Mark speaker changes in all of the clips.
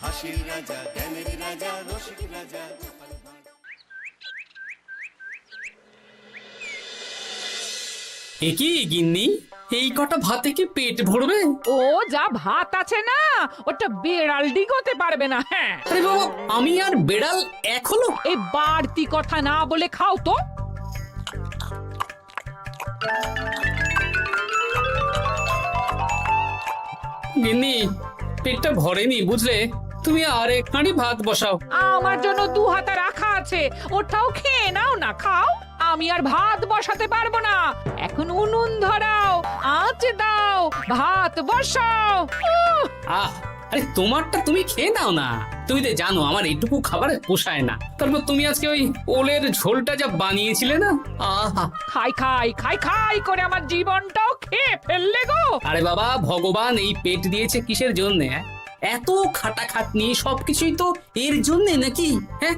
Speaker 1: হাসির রাজা, জ্ঞানের রাজা, রসিক রাজা।
Speaker 2: একই গিন্নি, এই কটা ভাতে কি পেট ভরবে?
Speaker 3: ও যা ভাত আছে না, ওটা বেড়াল ডিগোতে পারবে না। হ্যাঁ,
Speaker 2: আরে বাবা, আমি আর বেড়াল এক হলো?
Speaker 3: এই বাড়তি কথা না বলে খাও তো।
Speaker 2: গিন্নি, পেটটা ভরেনি বুঝলে, তুমি আর এক হাঁড়ি ভাত বসাও।
Speaker 3: আমার জন্য 2 হাতা রাখা আছে, ওটাও খেয়ে নাও না, খাও। আমি আর ভাত বসাতে পারবো না, এখন উনুন ধরাও, আঁচ দাও, ভাত বসাও।
Speaker 2: আহ, আরে তোমারটা তুমি খেয়ে নাও না। তুমি তো জানো আমার এইটুকু খাবার পোষায় না। তারপর তুমি আজকে ওই ওলের ঝোলটা যা বানিয়েছিলে না, আহা।
Speaker 3: খাই খাই খাই খাই করে আমার জীবনটাও খেয়ে ফেললে গো।
Speaker 2: আরে বাবা, ভগবান এই পেট দিয়েছে কিসের জন্য? এত খাটাখাটনি, সবকিছুই তো এর জন্য নাকি? হ্যাঁ,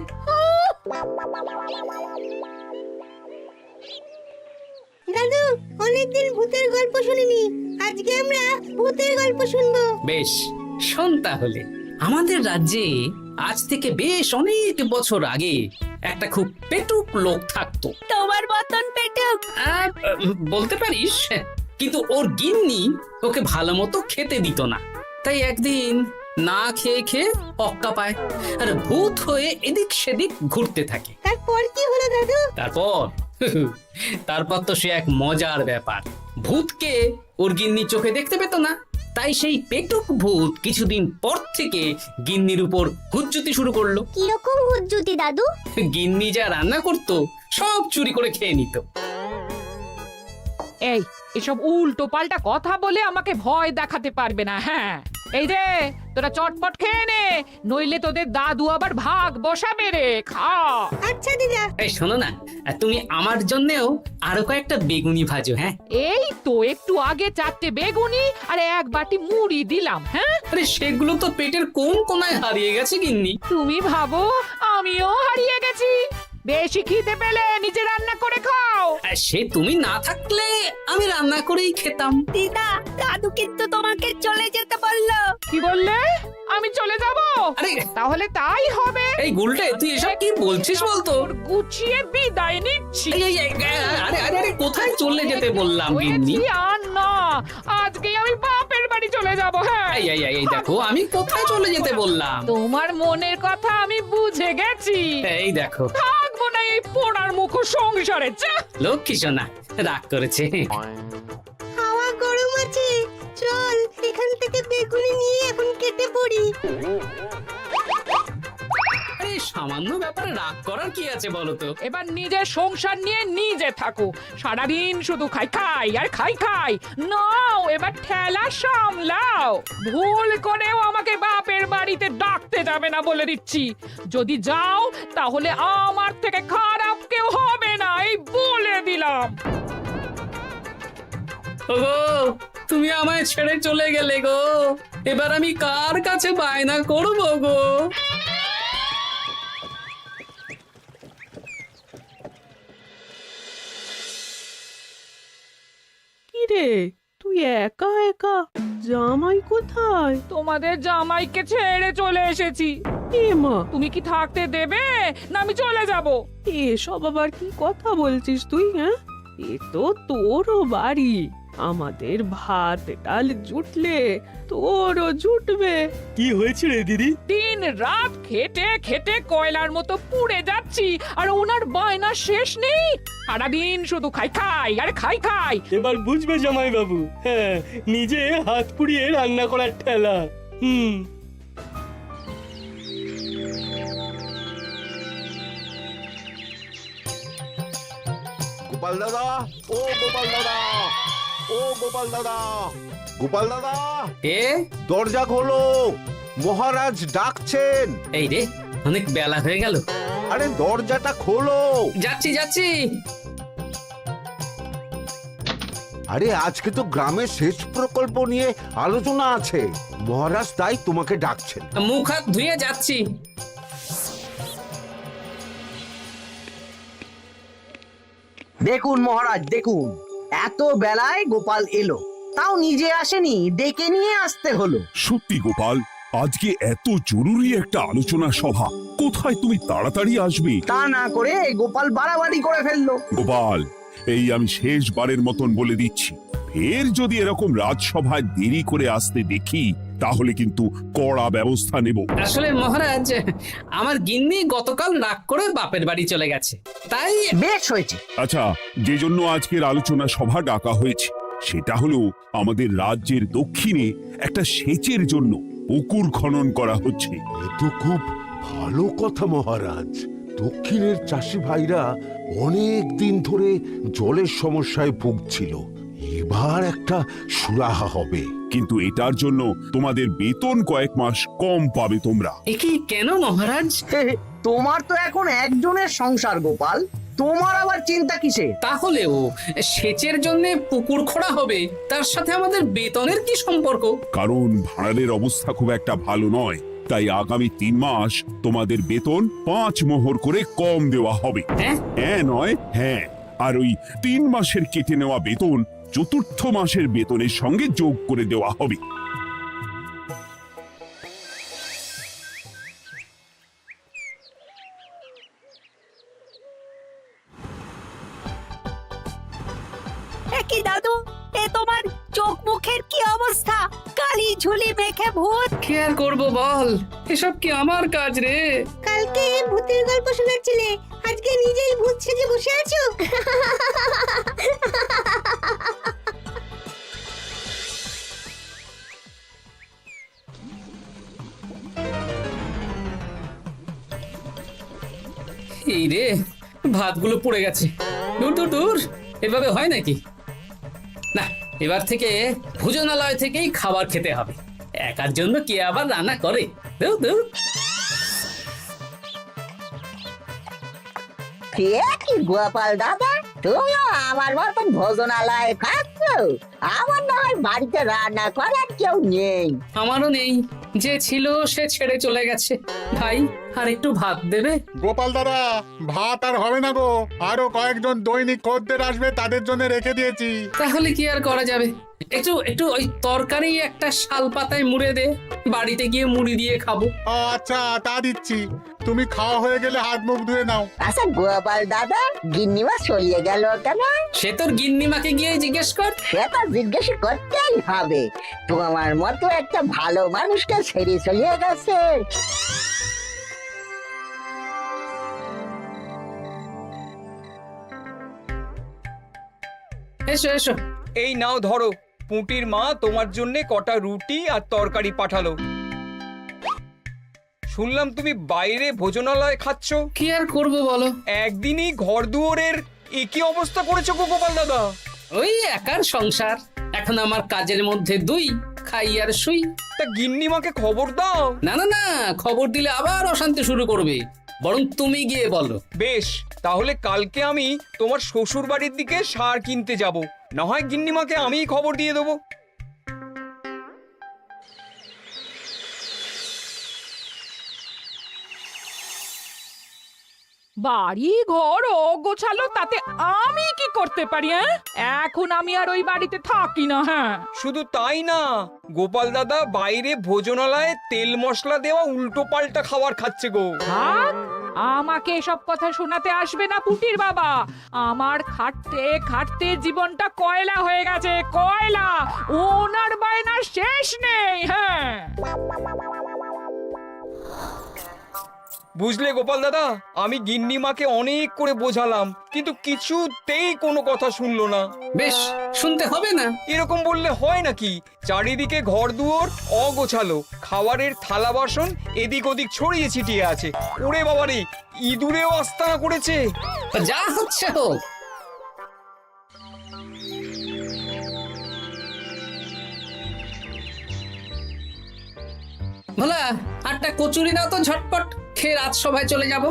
Speaker 4: দাদু, অনেকদিন ভূতের গল্প শুনিনি, আজকে আমরা ভূতের গল্প শুনবো।
Speaker 2: বেশ, শোন তাহলে। আমাদের রাজ্যে আজ থেকে বেশ অনেক বছর আগে একটা খুব পেটুক লোক থাকতো।
Speaker 4: তোমার মতন পেটুক?
Speaker 2: বলতে পারিস, কিন্তু ওর গিন্নি ওকে ভালো মতো খেতে দিত না। তাই একদিন না খেয়ে খেয়ে অক্কা পায় আর ভূত হয়ে এদিক সেদিক ঘুরতে থাকে।
Speaker 4: তারপর কি হলো দাদু?
Speaker 2: তারপর তো সে এক মজার ব্যাপার। ভূতকে ওর গিন্নি চোখে দেখতে পেত না, তাই সেই পেটুক ভূত কিছুদিন পর থেকে গিন্নির উপর হুজ্জুতি শুরু করলো।
Speaker 4: কিরকম হুজ্জুতি দাদু?
Speaker 2: গিন্নি যা রান্না করতো সব চুরি করে খেয়ে নিত।
Speaker 3: এই এসব উল্টো পাল্টা কথা বলে আমাকে ভয় দেখাতে পারবে না। হ্যাঁ, এই যে তোরা চটপট খেয়ে নে, নইলে তোদের দাদু আবার ভাগ বসাবে রে। খা।
Speaker 4: আচ্ছা দিদা।
Speaker 2: এই শোনো না, তুমি আমার জন্যেও আরো কয়েকটা বেগুনি ভাজো। হ্যাঁ,
Speaker 3: এই তো একটু আগে 4টে বেগুনি আর 1 বাটি মুড়ি দিলাম। হ্যাঁ,
Speaker 2: আরে সেগুলো তো পেটের কোন কোনায় হারিয়ে গেছে গিন্নি।
Speaker 3: তুমি ভাবো আমিও হারিয়ে গেছি? বেশি খিদে পেলে নিজে রান্না করে খাও।
Speaker 2: আর সে তুমি না থাকলে আমি রান্না করেই খেতাম।
Speaker 4: দিদা, দাদু কিন্তু তোমাকে চলে যেতে বললো।
Speaker 3: কি বললে? আমি চলে যাব?
Speaker 2: আরে
Speaker 3: তাহলে তাই হবে।
Speaker 2: এই গুলটে, তুই এসব কি বলছিস বলতো?
Speaker 3: গুছিয়ে বিদায় নিচ্ছি।
Speaker 2: আরে আরে আরে, কোথায় চলে যেতে বললাম গিন্নি?
Speaker 3: হয়েছি আর না, আজকে আমি বাপের বাড়ি চলে যাব। হ্যাঁ,
Speaker 2: এই দেখো, আমি কোথায় চলে যেতে বললাম?
Speaker 3: তোমার মনের কথা আমি বুঝে গেছি।
Speaker 2: এই দেখো,
Speaker 3: থাকবো না এই পোড়ার মুখ সংসারে। যা।
Speaker 2: লক্ষ্মী সোনা রাগ করেছে।
Speaker 4: হাওয়া গরম আছে, চল এখান থেকে বেগুনি নিয়ে এখন কেটে পড়ি।
Speaker 2: আরে সামান্য ব্যাপারে রাগ করার কি আছে বলো তো?
Speaker 3: এবার নিজের সংসার নিয়ে নিজে থাকো, সারাদিন শুধু খাই খাই আর খাই খাই। নাও এবার ঠেলা সামলাও। ভুল করেও আমাকে বাপের বাড়িতে ডাকতে যাবে না বলে দিচ্ছি। যদি যাও তাহলে আমার থেকে খারাপ কেউ হবে না, এই বলে দিলাম।
Speaker 2: ওগো, তুমি আমায় ছেড়ে চলে গেলে গো, এবার আমি কার কাছে বায়না করবো গো?
Speaker 5: কিরে, তুই একা একা? জামাই কোথায়?
Speaker 3: তোমাদের জামাইকে ছেড়ে চলে এসেছি।
Speaker 5: এ মা,
Speaker 3: তুমি কি থাকতে দেবে না আমি চলে যাব?
Speaker 5: এসব আবার কি কথা বলছিস তুই? হ্যাঁ, এ তো তোরও বাড়ি। আমাদের ভাত ডাল জুটলে তোরও জুটবে।
Speaker 6: কি হয়েছে রে দিদি?
Speaker 3: দিন রাত খেটে খেটে কয়লার মতো পুড়ে যাচ্ছি, আর ওনার বায়না শেষ নেই। সারাদিন শুধু খাই খাই আর খাই খাই।
Speaker 6: এবার বুঝবে জামাই বাবু। হ্যাঁ, নিজে হাত পুড়িয়ে রান্না করার ঠেলা।
Speaker 7: গোপাল দাদা, ও গোপাল দাদা, ও গোপাল দাদা, গোপাল দাদা,
Speaker 2: এ
Speaker 7: দরজা খোলো, মহারাজ ডাকছেন।
Speaker 2: এই রে, অনেক বেলা হয়ে গেল।
Speaker 7: আরে দরজাটা খোলো।
Speaker 2: যাচ্ছি যাচ্ছি।
Speaker 7: আরে আজকে তো গ্রামের সেচ প্রকল্প নিয়ে আলোচনা আছে, মহারাজ তাই তোমাকে ডাকছেন।
Speaker 2: মুখ হাত ধুয়ে যাচ্ছি।
Speaker 8: দেখুন মহারাজ, দেখুন, এত বেলায় গোপাল এলো, তাও নিজে আসেনি, ডেকে নিয়ে আসতে হলো।
Speaker 9: সত্যি গোপাল, আজকে এত জরুরি একটা আলোচনা সভা, কোথায় তুমি তাড়াতাড়ি আসবে?
Speaker 8: তা না করে গোপাল বাড়াবাড়ি করে ফেললো।
Speaker 9: গোপাল, এই আমি শেষবারের মতন বলে দিচ্ছি, ফের যদি এরকম রাজসভায় দেরি করে আসতে দেখি তাহলে কিন্তু কড়া ব্যবস্থা নেব।
Speaker 2: আসলে মহারাজ, আমার গিন্নি গতকাল রাগ করে বাপের বাড়ি চলে গেছে, তাই
Speaker 8: বেশ হয়েছে।
Speaker 9: আচ্ছা, যে জন্য আজকের আলোচনা সভা ডাকা হয়েছে সেটা হলো আমাদের রাজ্যের দক্ষিণে একটা সেচের জন্য পুকুর খনন করা হচ্ছে।
Speaker 7: এ তো খুব ভালো কথা মহারাজ। দক্ষিণের চাষি ভাইরা অনেক দিন ধরে জলের সমস্যায় ভুগছিল, এবার একটা সুরাহা হবে।
Speaker 9: কিন্তু এটার জন্য তোমাদের বেতন কয়েক মাস কম পাবে তোমরা।
Speaker 2: একি কেন মহারাজ?
Speaker 8: তোমার তো এখন একজনের সংসার গোপাল, তোমার আবার চিন্তা কিসে?
Speaker 2: তাহলেও সেচের জন্য পুকুর খোঁড়া হবে, তার সাথে আমাদের বেতনের কি সম্পর্ক?
Speaker 9: কারণ ভাড়ারের অবস্থা খুব একটা ভালো নয়, তাই আগামী 3 মাস তোমাদের বেতন 5 মোহর করে কম দেওয়া হবে।
Speaker 2: হ্যাঁ?
Speaker 9: হ্যাঁ নয় হ্যাঁ। আর ওই 3 মাসের কেটে নেওয়া বেতন চতুর্থ মাসের বেতনের সঙ্গে যোগ করে দেওয়া হবে।
Speaker 4: কি দাদু, এ তোমার চোখ মুখের কি অবস্থা? কালি ঝুলি মেখে ভূত।
Speaker 2: কি আর করবো বল, এসব কি আমার কাজ রে?
Speaker 4: কালকে ভূতের গল্প শোনাচ্ছিলে, আজকে নিজেই ভূত সেজে বসে আছো।
Speaker 2: এই রে, ভাতগুলো পড়ে গেছে। দূর দূর দূর, এভাবে হয় নাকি? না, এবার থেকে ভোজনালয় থেকেই খাবার খেতে হবে। একার জন্য কে আবার রান্না করে? দূর দূর।
Speaker 10: কি গোপাল দাদা, তুমিও আমার মতন ভোজনালয়ে খাচ্ছ? আমার না হয় বাড়িতে রান্না করার কেউ নেই।
Speaker 2: আমারও নেই, যে ছিল সে ছেড়ে চলে গেছে। ভাই, আর একটু ভাত দেবে?
Speaker 11: গোপাল দাদা, ভাত আর হবে না গো, আরো কয়েকজন দৈনিক খদ্দের আসবে, তাদের জন্য রেখে দিয়েছি।
Speaker 2: তাহলে কি আর করা যাবে? একটু একটু ওই তরকারি একটা শাল পাতায় মুড়ে দে, বাড়িতে গিয়ে মুড়ি দিয়ে খাবো।
Speaker 11: আচ্ছা, তা দিচ্ছি। তুমি খাওয়া হয়ে গেলে হাত মুখ ধুয়ে নাও।
Speaker 10: আচ্ছা গোপাল দাদা, গিন্নিমা চলিয়ে গেল কেন?
Speaker 2: সে তোর গিন্নিমাকে গিয়ে জিজ্ঞেস কর।
Speaker 10: সে তো জিজ্ঞেস করতেই হবে, তোমার মতো একটা ভালো মানুষকে ছেড়ে চলিয়ে গেছে।
Speaker 2: এসো এসো।
Speaker 12: এই নাও ধরো, পুঁটির মা তোমার জন্য কটা রুটি আর তরকারি পাঠালো। শুনলাম তুমি বাইরে ভোজনালয় খাচ্ছ।
Speaker 2: কি আর করবো বলো,
Speaker 12: একদিনই ঘর দুয়ারের একই অবস্থা করেছো গো গোপাল দাদা।
Speaker 2: ওই একার সংসার, এখন আমার কাজের মধ্যে 2, খাই আর শুই।
Speaker 12: তা গিন্নিমাকে খবর দাও।
Speaker 2: না না না, খবর দিলে আবার অশান্তি শুরু করবে, বরং তুমি গিয়ে বলো।
Speaker 12: বেশ, তাহলে কালকে আমি তোমার শ্বশুর বাড়ির দিকে সার কিনতে যাব, না হয় গিন্নিমাকে আমিই খবর দিয়ে দেবো।
Speaker 3: বাড়ি ঘর গোছালো, তাতে আমি কি করতে পারি? এখন আমি আর ওই বাড়িতে থাকি না। হ্যাঁ,
Speaker 12: শুধু তাই না, গোপাল দাদা বাইরে ভোজনালয়ে তেল মশলা দেওয়া উল্টো পাল্টা খাবার খাচ্ছে গো।
Speaker 3: থাক, আমাকে এসব কথা শোনাতে আসবে না পুটির বাবা। আমার খাটতে খাটতে জীবনটা কয়লা হয়ে গেছে, কয়লা। ওনার বায়নার শেষ নেই। হ্যাঁ,
Speaker 12: বুঝলে গোপাল দাদা, আমি গিন্নিমাকে অনেক করে বোঝালাম, কিন্তু কিছুতেই কোনো কথা শুনলো না।
Speaker 2: বেশ, শুনতে হবে না।
Speaker 12: এরকম বললে হয় নাকি? চারিদিকে ঘর দুয়ার অগোছালো, খাবারের থালা বাসন এদিক ওদিক ছড়িয়ে ছিটিয়ে আছে। ওরে বাবারে, ইঁদুরেও আস্তানা করেছে।
Speaker 2: যা হচ্ছে হোক। ভোলা, আটটা কচুরি দাও তো, ঝটপট খেয়ে রাজসভায় চলে যাব।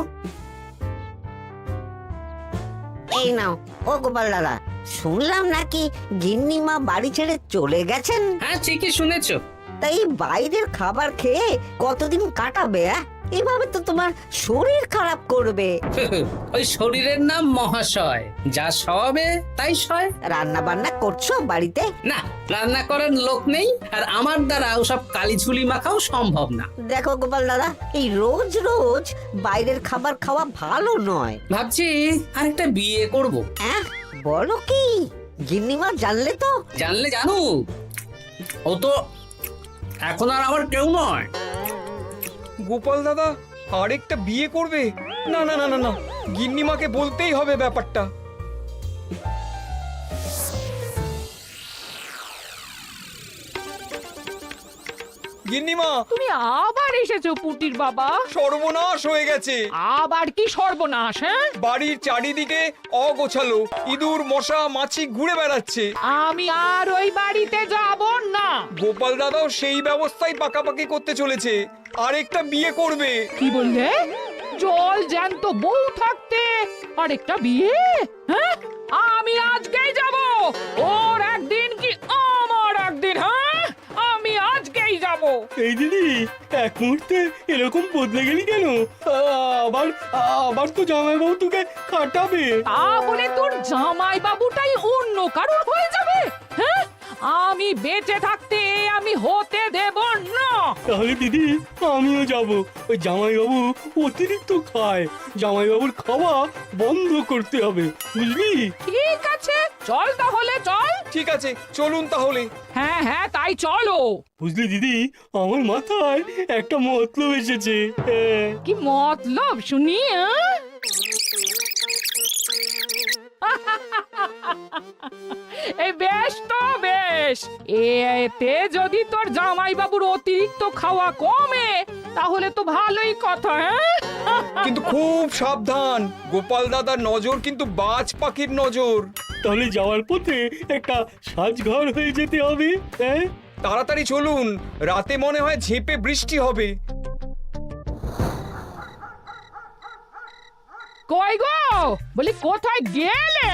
Speaker 10: এই নাও। ও গোপাল দাদা, শুনলাম নাকি গিন্নিমা বাড়ি ছেড়ে চলে গেছেন?
Speaker 2: হ্যাঁ, ঠিকই শুনেছো।
Speaker 10: তাই বাইরের খাবার খেয়ে কতদিন কাটাবে? এভাবে তো তোমার শরীর খারাপ করবে।
Speaker 2: ওই শরীরের নাম মহাশয়, যা সবে তাই সয়।
Speaker 10: রান্না বান্না করছো বাড়িতে?
Speaker 2: না, রান্না করার লোক নেই, আর আমার দ্বারা ওসব কালিঝুলি মাখাও সম্ভব না।
Speaker 10: দেখো গোপাল দাদা, এই রোজ রোজ বাইরের খাবার খাওয়া ভালো নয়।
Speaker 2: ভাবছি আরেকটা বিয়ে করব।
Speaker 10: হ্যাঁ, বলো কি? গিন্নিমা জানলে তো?
Speaker 2: জানলে জানুক, ও তো এখন আর আমার কেউ নয়।
Speaker 12: গোপাল দাদা আরেকটা বিয়ে করবে? না না না না না, গিন্নিমাকে বলতেই হবে ব্যাপারটা। গিন্নিমা,
Speaker 3: তুমি আবার এসেছো পুটির বাবা।
Speaker 12: সর্বনাশ হয়ে গেছে।
Speaker 3: আবার কি সর্বনাশ? হ্যাঁ,
Speaker 12: বাড়ির চারিদিকে অগোছালো, ইঁদুর মশা মাছি ঘুরে বেড়াচ্ছে।
Speaker 3: আমি আর ওই বাড়িতে যাব না।
Speaker 12: গোপাল দাদাও সেই ব্যবস্থাই পাকাপাকি করতে চলেছে, আরেকটা বিয়ে করবে।
Speaker 3: কি বললে? জল জ্যান্ত বউ থাকতে আরেকটা বিয়ে? হ্যাঁ, আমি আজকেই যাব। ওর একদিন কি আমার একদিন? হ্যাঁ, আমি আজকেই যাব।
Speaker 6: এই দিদি, এক মুহূর্তে এরকম বদলে গেলি কেন? আবার আবার তো জামাইবাবু তোকে কাটাবে।
Speaker 3: তা বলে তোর জামাই বাবুটাই অন্য কারোর হয়ে যাবে? হ্যাঁ, আমি বেঁচে থাকতে আমি হতে দেব না।
Speaker 6: তাহলে দিদি আমিও যাব। ওই জামাইবাবু অতিরিক্ত খায়, জামাইবাবুর খাওয়া বন্ধ করতে হবে, বুঝলি?
Speaker 3: ঠিক আছে, চল তাহলে চল।
Speaker 12: ঠিক আছে, চলুন তাহলে।
Speaker 3: হ্যাঁ হ্যাঁ, তাই চলো।
Speaker 6: বুঝলি দিদি, আমার মাথায় একটা মতলব এসেছে। হ্যাঁ।
Speaker 3: কি মতলব শুনি? এই বেশ তো বেশ, এতে যদি তোর জামাই বাবুর অতিরিক্ত খাওয়া কমে তাহলে তো ভালোই কথা। হ্যাঁ,
Speaker 12: কিন্তু খুব সাবধান, গোপাল দাদার নজর কিন্তু বাজ পাখির নজর।
Speaker 6: তাহলে যাওয়ার পথে একটা সাজঘর হয়ে যেতে হবে। হ্যাঁ,
Speaker 12: তাড়াতাড়ি চলুন, রাতে মনে হয় ঝেঁপে বৃষ্টি হবে।
Speaker 3: কই গো, বলি কোথায় গেলে?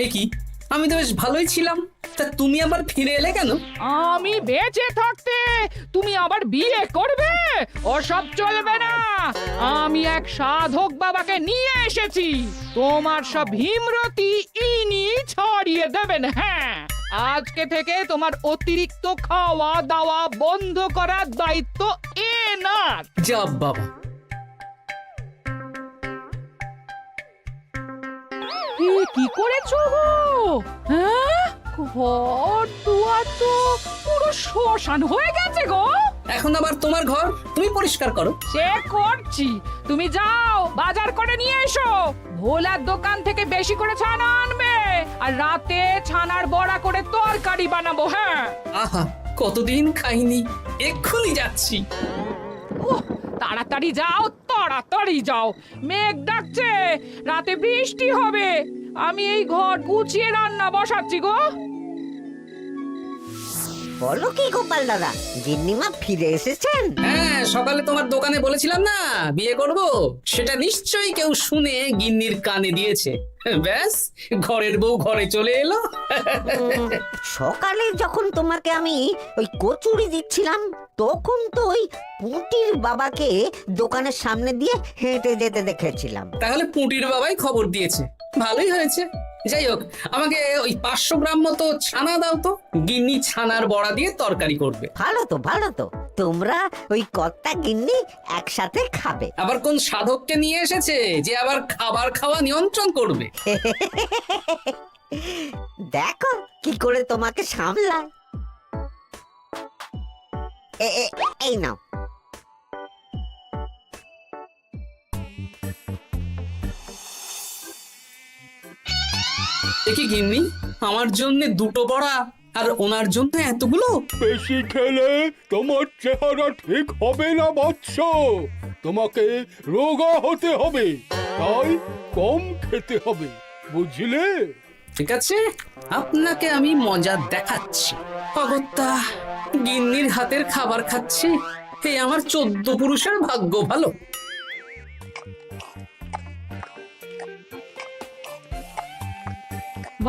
Speaker 2: এ কি, আমি তো বেশ ভালোই ছিলাম, তা তুমি আবার ফিরে এলে কেন?
Speaker 3: আমি বেঁচে থাকতে তুমি আবার বিয়ে করবে? ওসব চলবে না। আমি এক সাধক বাবাকে নিয়ে এসেছি, তোমার সব ভীমরতি ইনি ছড়িয়ে দেবেন। হ্যাঁ, আজকে থেকে তোমার অতিরিক্ত খাওয়া দাওয়া বন্ধ করার দায়িত্ব এনার।
Speaker 2: যা বাবা,
Speaker 3: কি করেছো গো? হ্যাঁ, ঘর দুয়ার তো পুরো শ্মশান হয়ে গেছে গো।
Speaker 2: এখন আবার তোমার ঘর তুমি পরিষ্কার করো।
Speaker 3: সে করছি, তুমি যাও বাজার করে নিয়ে এসো। ভোলার দোকান থেকে বেশি করে ছানা আনবে, আর রাতে ছানার বড়া করে তরকারি বানাবো। হ্যাঁ,
Speaker 2: আহা, কতদিন খাইনি, এক্ষুনি যাচ্ছি।
Speaker 3: উহ, তাড়াতাড়ি যাও, তাড়াতাড়ি যাও। মেঘ ডাকছে, রাতে বৃষ্টি হবে। আমি এই ঘর গুছিয়ে রান্না বসাচ্ছি গো।
Speaker 10: বলো কি গোপাল দাদা, গিন্নিমা ফিরে এসেছেন?
Speaker 2: হ্যাঁ, সকালে তোমার দোকানে বলেছিলাম না বিয়ে করব, সেটা নিশ্চয়ই কেউ শুনে গিন্নির কানে দিয়েছে। ব্যাস, ঘরের বউ ঘরে চলে এলো।
Speaker 10: সকালে যখন তোমাকে আমি ওই কচুরি দিচ্ছিলাম, তখন তো ওই পুটির বাবাকে দোকানের সামনে দিয়ে হেঁটে যেতে দেখেছিলাম।
Speaker 2: তাহলে পুঁটির বাবাই খবর দিয়েছে, ভালোই হয়েছে। যাই হোক, আমাকে ওই 500 গ্রাম মতো ছানা দাও তো, গিন্নি ছানার বড়া দিয়ে তরকারি করবে।
Speaker 10: ভালো তো, ভালো তো, তোমরা ওই কর্তা গিন্নি একসাথে খাবে।
Speaker 2: আবার কোন সাধককে নিয়ে এসেছে যে আবার খাবার খাওয়া নিয়ন্ত্রণ করবে?
Speaker 10: দেখো কি করে তোমাকে সামলায়। এই নাও।
Speaker 2: দেখি গিন্নি, আমার জন্য দুটো বড়া আর ওনার জন্য এতগুলো?
Speaker 11: বেশি খেলে তোমার চেহারা ঠিক হবে না বৎস, তোমাকে রোগা হতে হবে, তাই কম খেতে হবে, বুঝলে?
Speaker 2: ঠিক আছে, আপনাকে আমি মজা দেখাচ্ছি। অগত্যা গিন্নির হাতের খাবার খাচ্ছি, এই আমার 14 পুরুষের ভাগ্য ভালো।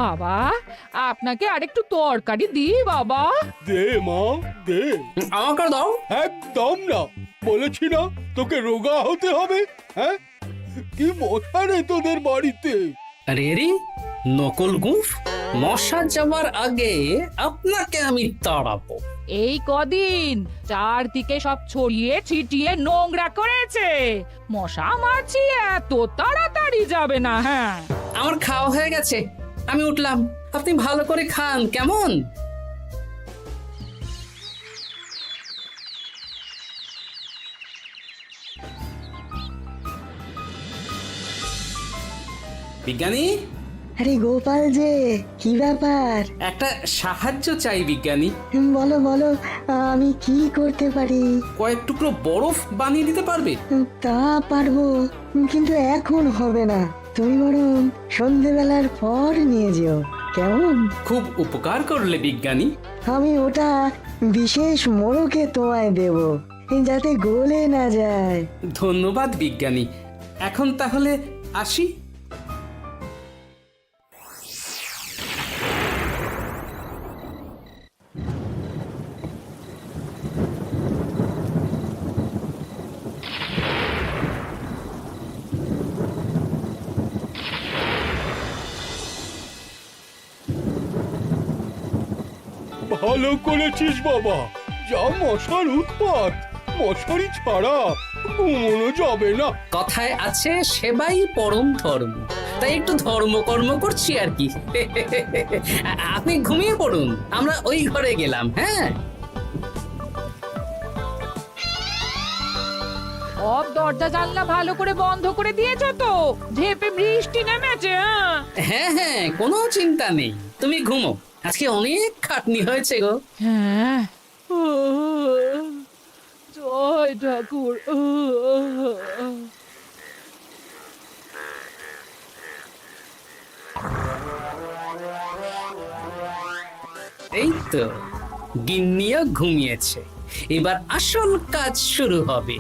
Speaker 3: বাবা, আপনাকে আরেকটু তরকারি দিই বাবা?
Speaker 11: দে মা, দে।
Speaker 2: আমাকে দাও।
Speaker 11: একদম না, বলেছি না তোকে রোগা হতে হবে। হ্যাঁ, কি মশা রে তোদের বাড়িতে।
Speaker 2: আরে রে নকল গুফ, মশা যাওয়ার আগে আপনাকে আমি তাড়াবো।
Speaker 3: এই কদিন চারদিকে সব ছড়িয়ে ছিটিয়ে নোংরা করেছে, মশা মাছি এত তাড়াতাড়ি যাবে না। হ্যাঁ,
Speaker 2: আমার খাওয়া হয়ে গেছে, আমি উঠলাম। আপনি ভালো করে খান কেমন? বিজ্ঞানী,
Speaker 4: আরে গোপাল যে, কি ব্যাপার?
Speaker 2: একটা সাহায্য চাই বিজ্ঞানী।
Speaker 4: বলো বলো, আমি কি করতে পারি?
Speaker 2: কয়েক টুকরো বরফ বানিয়ে দিতে পারবে?
Speaker 4: তা পারবো, কিন্তু এখন হবে না। তুমি বরং সন্ধেবেলার পর নিয়ে যেও, কেমন?
Speaker 2: খুব উপকার করলে বিজ্ঞানী।
Speaker 4: আমি ওটা বিশেষ মোড়কে তোমায় দেব, যাতে গলে না যায়।
Speaker 2: ধন্যবাদ বিজ্ঞানী, এখন তাহলে আসি।
Speaker 11: ভালো করেছিস বাবা, যা মশার উৎপাত, মশারি ছাড়া ঘুমোনো যাবে না।
Speaker 2: কথায় আছে সেবাই পরম ধর্ম, তাই একটু ধর্মকর্ম করছি আর কি। আপনি ঘুমিয়ে পড়ুন, আমরা ওই ঘরে গেলাম। হ্যাঁ,
Speaker 3: সব দরজা জানলা ভালো করে বন্ধ করে দিয়েছো তো? ঝেপে বৃষ্টি নেমেছে।
Speaker 2: হ্যাঁ হ্যাঁ, কোনো চিন্তা নেই, তুমি ঘুমো। আজকে অনেক খাটনি হয়েছে গো।
Speaker 3: হ্যাঁ, জয় ঠাকুর।
Speaker 2: এই তো গিন্নিও ঘুমিয়েছে, এবার আসল কাজ শুরু হবে।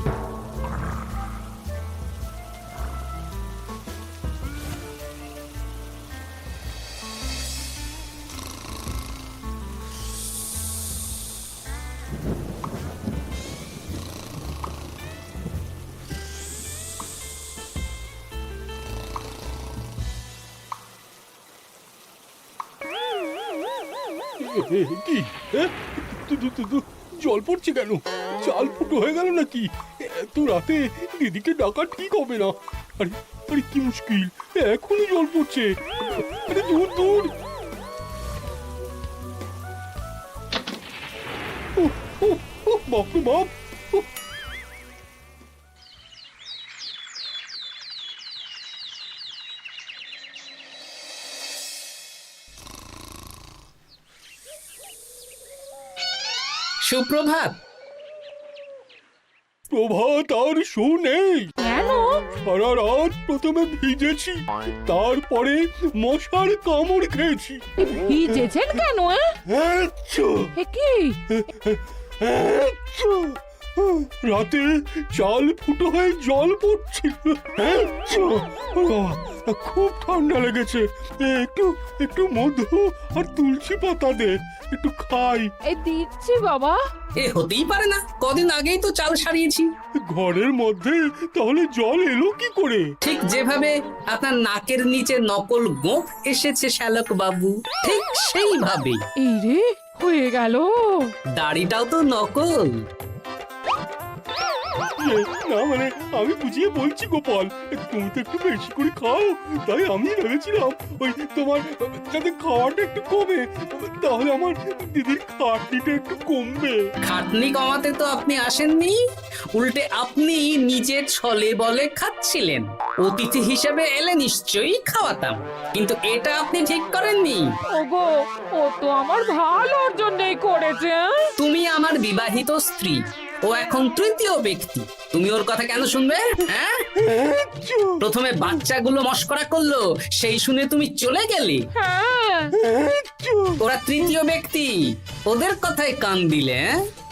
Speaker 11: কি জল পড়ছে কেন? চাল ফুটো হয়ে গেল নাকি? এত রাতে দিদিকে ডাকা ঠিক হবে না। আরে আরে কি মুশকিল, এখনই জল পড়ছে। আরে দূর দূর। বাপরে বাপ।
Speaker 2: সুপ্রভাত।
Speaker 11: প্রভাত আর শো নেই।
Speaker 3: কেন?
Speaker 11: সারা রাত প্রথমে ভিজেছি, তারপরে মশার কামড় খেয়েছি।
Speaker 3: ভিজেছেন কেন? কি
Speaker 11: রাতে চাল ফুটো হয়ে জল পড়ছিল। খুব ঠান্ডা লেগেছে। একটু একটু মধু আর তুলসী পাতা দে, একটু খাই।
Speaker 3: এই দিচ্ছি বাবা।
Speaker 2: এ হতেই পারে না, কদিন আগেই তো চাল সারিয়েছি।
Speaker 11: ঘরের মধ্যে তাহলে জল এলো কি করে?
Speaker 2: ঠিক যেভাবে আপনার নাকের নিচে নকল গোঁফ এসেছে শ্যালক বাবু, ঠিক সেইভাবেই।
Speaker 3: এই রে, হয়ে গেল।
Speaker 2: দাড়িটাও তো নকল।
Speaker 11: না মানে আমি বুঝিয়ে বলছি গোপাল, তুমি তো একটু বেশি করে খাও, তাই আমি ভেবেছিলাম ওই তোমার যাতে খাওয়াটা একটু কমে, তাহলে আমার দিদির খাটনিটা একটু কমবে।
Speaker 2: খাটনি কমাতে তো আপনি আসেননি, উল্টে আপনি নিজের ছলে বলে খাচ্ছিলেন। অতিথি হিসেবে এলে নিশ্চয়ই খাওয়াতাম, কিন্তু এটা আপনি ঠিক করেননি।
Speaker 3: ওগো, ও তো আমার ভালোর জন্যই করেছে।
Speaker 2: তুমি আমার বিবাহিত স্ত্রী, ও এখন তৃতীয় ব্যক্তি, তুমি ওর কথা কেন শুনবে? হ্যাঁ, প্রথমে বাচ্চাগুলো মস্করা করলো, সেই শুনে তুমি চলে গেলে। ওরা তৃতীয় ব্যক্তি, ওদের কথায় কান দিলে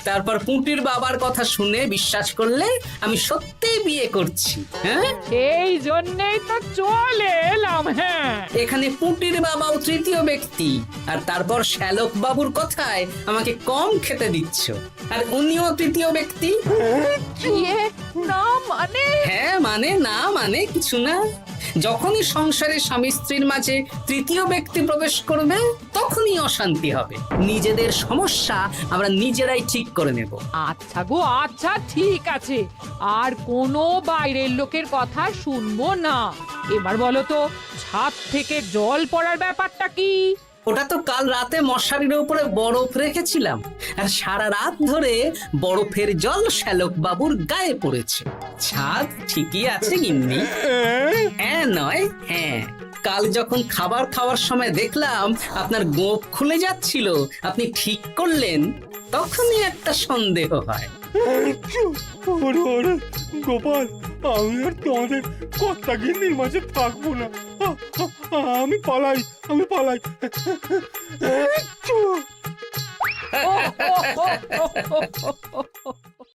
Speaker 2: তারপর পুঁটির বাবার কথা শুনে বিশ্বাস করলে আমি সত্যিই বিয়ে করছি। হ্যাঁ,
Speaker 3: সেই জন্যেই তো চলে এলাম। হ্যাঁ,
Speaker 2: এখানে পুঁটির বাবাও তৃতীয় ব্যক্তি, আর তারপর শ্যালক বাবুর কথায় আমাকে কম খেতে দিচ্ছ, আর উনিও তৃতীয় ব্যক্তি।
Speaker 3: ইয়ে, না মানে?
Speaker 2: হ্যাঁ মানে না মানে কিছু না। যখনই সংসারে স্বামী স্ত্রীর মাঝে তৃতীয় ব্যক্তি প্রবেশ করবে তখনই অশান্তি হবে। নিজেদের সমস্যা আমরা নিজেরাই ঠিক করে নেব।
Speaker 3: আচ্ছা গো আচ্ছা, ঠিক আছে, আর কোনো বাইরের লোকের কথা শুনবো না। এবার বলো তো, ছাদ থেকে জল পড়ার ব্যাপারটা কি?
Speaker 2: ওটা তো কাল রাতে মশারির উপরে বরফ রেখেছিলাম, আর সারা রাত ধরে বরফের জল শ্যালক বাবুর গায়ে পড়েছে। ছাদ ঠিকই আছে গিন্নি। হ্যাঁ নয় হ্যাঁ, কাল যখন খাবার খাওয়ার সময় দেখলাম আপনার গোঁফ খুলে যাচ্ছিল, আপনি ঠিক করলেন, তখনই একটা সন্দেহ হয়।
Speaker 11: ওরে ওরে গোপাল, আমি আর তোমাদের কর্তা গিন্নির মাঝে থাকবো না। আমি পালাই, আমি পালাই।
Speaker 3: ও, ও, ও, ও, ও, ও, ও।